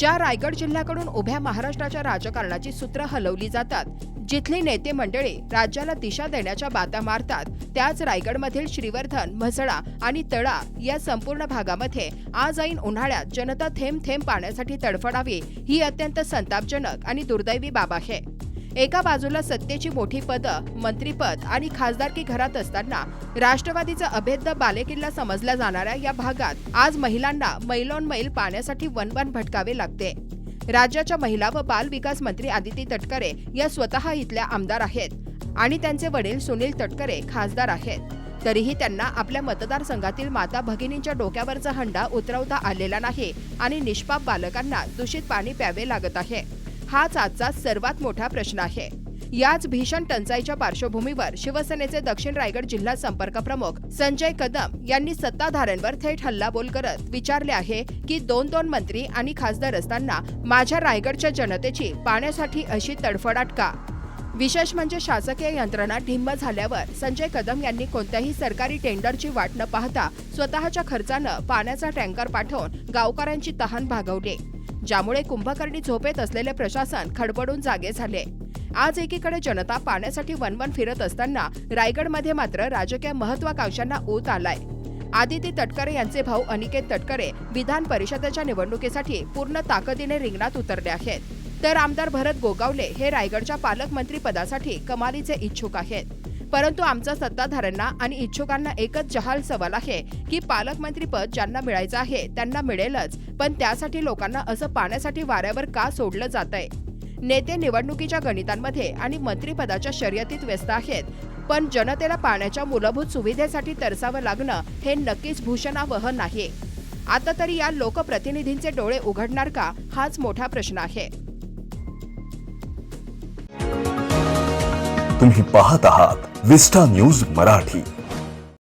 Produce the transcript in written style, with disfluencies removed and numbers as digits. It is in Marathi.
ज्या रायगड जिल्ह्याकडून उभ्या महाराष्ट्राच्या राजकारणाची सूत्र हलवली जातात, जिथली नेते मंडळी राज्याला दिशा देण्याच्या बाता मारतात, त्याच रायगडमधील श्रीवर्धन, म्हसळा आणि तळा या संपूर्ण भागामध्ये आज ऐन उन्हाळ्यात जनता थेंब थेंब पाण्यासाठी तडफडावी ही अत्यंत संतापजनक आणि दुर्दैवी बाब आहे। एका बाजूला सत्तेची मोठी पदं, मंत्रीपद आणि खासदारकी घरात असताना राष्ट्रवादीचा अभेद्य बालेकिल्ला समजल्या जाणाऱ्या या भागात आज महिलांना मैलोन मैल पाण्यासाठी वनवन भटकावे लागते। राज्याच्या महिला व बाल विकास मंत्री आदिती तटकरे या स्वतः इथल्या आमदार आहेत आणि त्यांचे वडील सुनील तटकरे खासदार आहेत, तरीही त्यांना आपल्या मतदारसंघातील माता भगिनींच्या डोक्यावरचा हंडा उतरवता आलेला नाही आणि निष्पाप बालकांना दूषित पाणी प्यावे लागत आहे। हाच आजचा सर्वात मोठा प्रश्न आहे। याच भीषण टंचाईच्या पार्श्वभूमीवर शिवसेनेचे दक्षिण रायगड जिल्हा संपर्क प्रमुख संजय कदम यांनी सत्ताधाऱ्यांवर थेट हल्लाबोल करत विचारले आहे की दोन मंत्री आणि खासदार असताना माझ्या रायगडच्या जनतेची पाण्यासाठी अशी तडफडाट का? विशेष म्हणजे शासकीय यंत्रणा ढिम्म झाल्यावर संजय कदम यांनी कोणत्याही सरकारी टेंडरची वाट न पाहता स्वतःच्या खर्चानं पाण्याचा टँकर पाठवून गावकऱ्यांची तहान भागवली, ज्यामुळे कुंभकर्णी झोपेत असलेले प्रशासन खडबडून जागे झाले। आज एकीकडे जनता पाण्यासाठी वनवन फिरत असताना रायगडमध्ये मात्र राजकीय महत्वाकांक्षांना ऊत आलाय। आदिती तटकरे यांचे भाऊ अनिकेत तटकरे विधान परिषदेच्या निवडणुकीसाठी पूर्ण ताकदीने रिंगणात उतरले आहेत, तर आमदार भरत गोगावले हे रायगडच्या पालकमंत्री पदासाठी कमालीचे इच्छुक आहेत। परंतु आमच्या सत्ताधाऱ्यांना आणि इच्छुकांना एकच जहाल सवाल आहे की पालकमंत्री पद ज्यांना मिळायचं आहे त्यांना मिळेलच, पण त्यासाठी लोकांना असं पाण्यासाठी वाऱ्यावर का सोडलं जातंय? नेते निवडणुकीच्या गणितांमध्ये आणि मंत्रिपदाच्या शर्यतीत व्यस्त आहेत, पण जनतेला पाण्याच्या मूलभूत सुविधेसाठी तरसावं लागणं हे नक्कीच भूषणावह नाही। आता तरी या लोकप्रतिनिधींचे डोळे उघडणार का, हाच मोठा प्रश्न आहे। तुम्ही पाहत आहात विस्टा न्यूज मराठी।